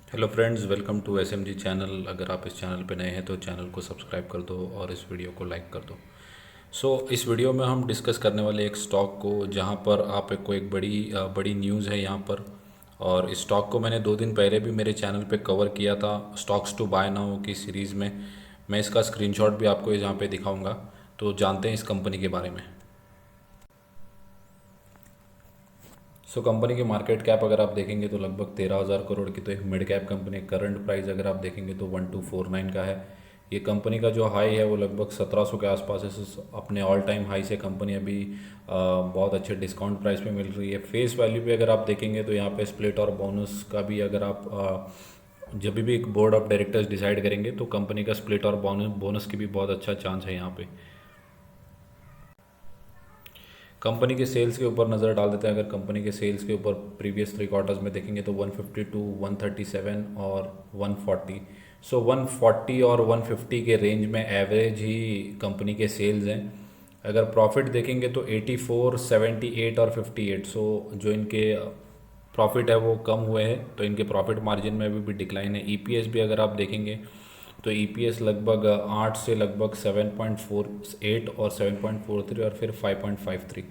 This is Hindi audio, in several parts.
Hello friends, welcome to SMG channel. अगर आप इस चैनल पे नए हैं तो चैनल को सब्सक्राइब कर दो और इस वीडियो को लाइक कर दो। इस वीडियो में हम डिस्कस करने वाले एक स्टॉक को, जहां पर आपको एक बड़ी न्यूज़ है यहाँ पर। और इस स्टॉक को मैंने 2 दिन पहले भी मेरे चैनल पे कवर किया था, स्टॉक्स टू बाय नाउ की सीरीज़ में। मैं इसका स्क्रीनशॉट भी आपको यहाँ पे दिखाऊंगा। तो जानते हैं इस कंपनी के बारे में। कंपनी की मार्केट कैप अगर आप देखेंगे तो लगभग 13,000 करोड़ की तो एक मिड कैप कंपनी है। करंट प्राइस अगर आप देखेंगे तो 1249 का है। ये कंपनी का जो हाई है वो लगभग 1700 के आसपास है। अपने ऑल टाइम हाई से कंपनी अभी बहुत अच्छे डिस्काउंट प्राइस पे मिल रही है। फेस वैल्यू पे अगर आप देखेंगे तो यहाँ पे स्प्लिट और बोनस का भी, अगर आप जब भी एक बोर्ड ऑफ डायरेक्टर्स डिसाइड करेंगे तो कंपनी का स्प्लिट और बोनस की भी बहुत अच्छा चांस है यहाँ पे। कंपनी के सेल्स के ऊपर नज़र डाल देते हैं। अगर कंपनी के सेल्स के ऊपर प्रीवियस 3 क्वार्टर्स में देखेंगे तो 152, 137 और 140। 140 और 150 के रेंज में एवरेज ही कंपनी के सेल्स हैं। अगर प्रॉफिट देखेंगे तो 84, 78 और 58। जो इनके प्रॉफिट है वो कम हुए हैं, तो इनके प्रॉफिट मार्जिन में भी डिक्लाइन है। ईपीएस भी अगर आप देखेंगे तो ईपीएस लगभग 8 से लगभग 7.48 और 7.43 और फिर 5.53।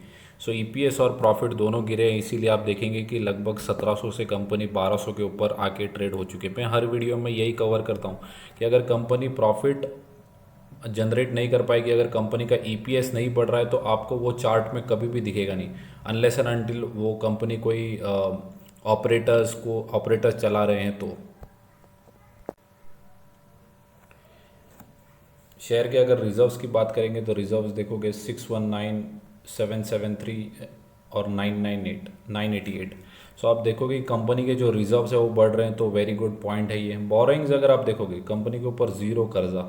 ईपीएस और प्रॉफिट दोनों गिरे हैं, इसीलिए आप देखेंगे कि लगभग 1700 से कंपनी 1200 के ऊपर आके ट्रेड हो चुके हैं। मैं हर वीडियो में यही कवर करता हूँ कि अगर कंपनी प्रॉफिट जनरेट नहीं कर पाएगी, अगर कंपनी का ईपीएस नहीं बढ़ रहा है, तो आपको वो चार्ट में कभी भी दिखेगा नहीं, अनलेस एंड अनटिल वो कंपनी कोई ऑपरेटर्स चला रहे हैं। तो शेयर के अगर रिजर्व्स की बात करेंगे तो रिजर्व्स देखोगे 619,773 और 998। आप देखोगे कंपनी के जो रिजर्व्स है वो बढ़ रहे हैं, तो वेरी गुड पॉइंट है ये। बोरोइंग्स अगर आप देखोगे कंपनी के ऊपर ज़ीरो कर्जा।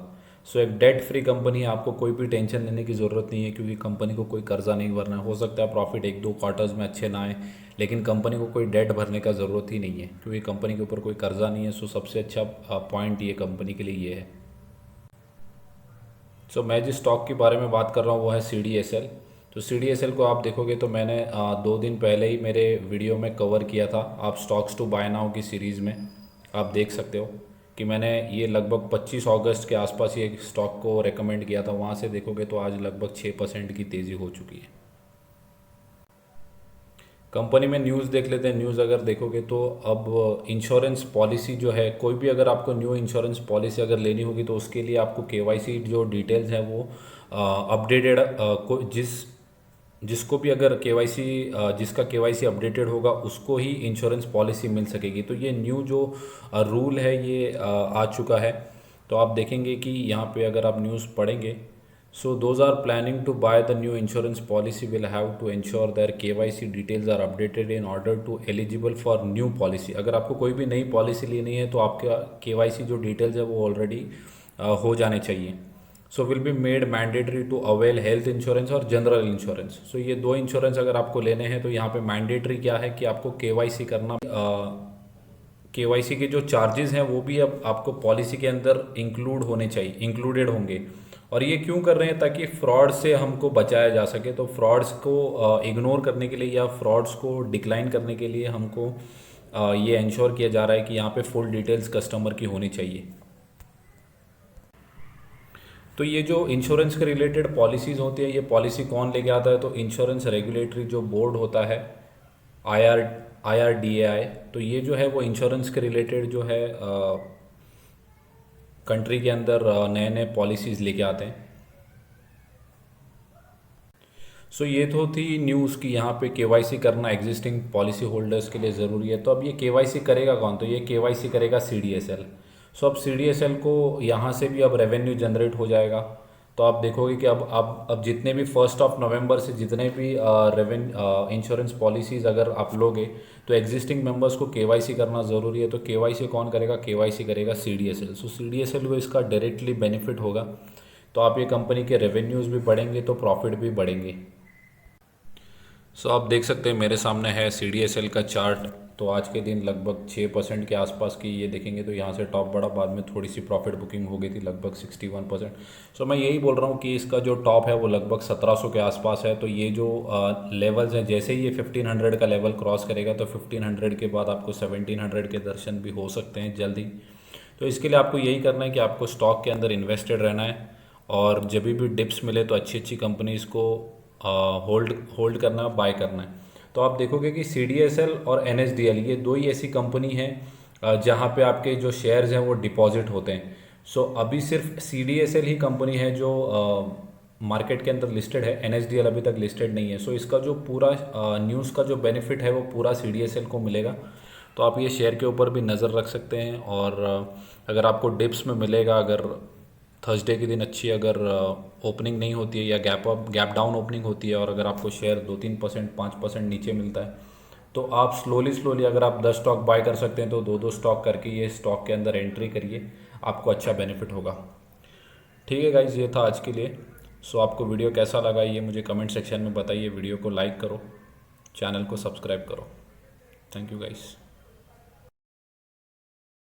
एक डेट फ्री कंपनी है, आपको कोई भी टेंशन लेने की ज़रूरत नहीं है, क्योंकि कंपनी को कोई कर्जा नहीं भरना है। हो सकता है प्रॉफिट 1-2 क्वार्टर्स में अच्छे ना आए, लेकिन कंपनी को कोई डेट भरने का ज़रूरत ही नहीं है, क्योंकि कंपनी के ऊपर कोई कर्जा नहीं है। सबसे अच्छा पॉइंट ये कंपनी के लिए ये है। मैं जिस स्टॉक के बारे में बात कर रहा हूँ वो है C D S L. C D S L को आप देखोगे तो मैंने 2 दिन पहले ही मेरे वीडियो में कवर किया था। आप स्टॉक्स टू बाय नाउ की सीरीज़ में आप देख सकते हो कि मैंने ये लगभग 25 अगस्त के आसपास ये स्टॉक को रेकमेंड किया था। वहाँ से देखोगे तो आज लगभग 6% की तेज़ी हो चुकी है। कंपनी में न्यूज़ देख लेते हैं। न्यूज़ अगर देखोगे तो अब इंश्योरेंस पॉलिसी जो है, कोई भी अगर आपको न्यू इंश्योरेंस पॉलिसी अगर लेनी होगी तो उसके लिए आपको केवाईसी जो डिटेल्स है वो अपडेटेड, जिसको भी अगर केवाईसी, जिसका केवाईसी अपडेटेड होगा उसको ही इंश्योरेंस पॉलिसी मिल सकेगी। तो ये न्यू जो रूल है ये आ चुका है। तो आप देखेंगे कि यहाँ पे अगर आप न्यूज़ पढ़ेंगे, those are planning to buy the new insurance policy will have to ensure their KYC details are updated in order to eligible for new policy। अगर आपको कोई भी नई पॉलिसी लेनी है तो आपका केवाईसी जो डिटेल्स है वो ऑलरेडी हो जाने चाहिए। Will be made mandatory to avail health insurance और जनरल इंश्योरेंस। ये 2 इंश्योरेंस अगर आपको लेने हैं तो यहाँ पे मैंडेटरी क्या है कि आपको केवाईसी करना। केवाईसी के जो चार्जेस हैं वो भी अब आपको पॉलिसी के अंदर इंक्लूडेड होंगे। और ये क्यों कर रहे हैं? ताकि फ्रॉड से हमको बचाया जा सके। तो फ्रॉड्स को इग्नोर करने के लिए या फ्रॉड्स को डिक्लाइन करने के लिए हमको ये इंश्योर किया जा रहा है कि यहाँ पे फुल डिटेल्स कस्टमर की होनी चाहिए। तो ये जो इंश्योरेंस के रिलेटेड पॉलिसीज़ होती है, ये पॉलिसी कौन लेके आता है? तो इंश्योरेंस रेगुलेटरी जो बोर्ड होता है, आई आर डी ए आई। तो ये जो है वो इंश्योरेंस के रिलेटेड जो है कंट्री के अंदर नए नए पॉलिसीज़ लेके आते हैं। ये तो थी न्यूज़ की यहाँ पे केवाईसी करना एग्जिस्टिंग पॉलिसी होल्डर्स के लिए ज़रूरी है। तो अब ये केवाईसी करेगा कौन? तो ये केवाईसी करेगा सी डी एस एल। अब सी डी एस एल को यहाँ से भी अब रेवेन्यू जनरेट हो जाएगा। तो आप देखोगे कि अब जितने भी 1 नवंबर से जितने भी इंश्योरेंस पॉलिसीज़ अगर आप लोगे तो एग्जिस्टिंग मेंबर्स को केवाईसी करना ज़रूरी है। तो केवाईसी कौन करेगा? केवाईसी करेगा C D S L. C D S L को इसका डायरेक्टली बेनिफिट होगा। तो आप ये कंपनी के रेवेन्यूज़ भी बढ़ेंगे तो प्रॉफिट भी बढ़ेंगे। आप देख सकते हैं मेरे सामने है सी डी एस एल का चार्ट। तो आज के दिन लगभग 6% के आसपास की ये देखेंगे तो यहाँ से टॉप बढ़ा, बाद में थोड़ी सी प्रॉफिट बुकिंग हो गई थी लगभग 61%। सो मैं यही बोल रहा हूँ कि इसका जो टॉप है वो लगभग 1700 के आसपास है। तो ये जो लेवल्स हैं, जैसे ही ये 1500 का लेवल क्रॉस करेगा तो 1500 के बाद आपको 1700 के दर्शन भी हो सकते हैं जल्दी। तो इसके लिए आपको यही करना है कि आपको स्टॉक के अंदर इन्वेस्टेड रहना है, और जब भी डिप्स मिले तो अच्छी अच्छी कंपनीज़ को होल्ड होल्ड करना है, बाय करना है। तो आप देखोगे कि CDSL और NSDL ये दो ही ऐसी कंपनी हैं जहाँ पे आपके जो शेयर्स हैं वो डिपॉजिट होते हैं। सो अभी सिर्फ CDSL ही कंपनी है जो मार्केट के अंदर लिस्टेड है, NSDL अभी तक लिस्टेड नहीं है। सो इसका जो पूरा न्यूज़ का जो बेनिफिट है वो पूरा CDSL को मिलेगा। तो आप ये शेयर के ऊपर भी नज़र रख सकते हैं। और अगर आपको डिप्स में मिलेगा, अगर थर्सडे के दिन अच्छी अगर ओपनिंग नहीं होती है या गैप डाउन ओपनिंग होती है, और अगर आपको शेयर 2-3% 5% नीचे मिलता है, तो आप स्लोली अगर आप 10 स्टॉक बाय कर सकते हैं तो 2-2 स्टॉक करके ये स्टॉक के अंदर एंट्री करिए, आपको अच्छा बेनिफिट होगा। ठीक है गाइज, ये था आज के लिए। सो आपको वीडियो कैसा लगा ये मुझे कमेंट सेक्शन में बताइए। वीडियो को लाइक करो, चैनल को सब्सक्राइब करो। Thank you guys.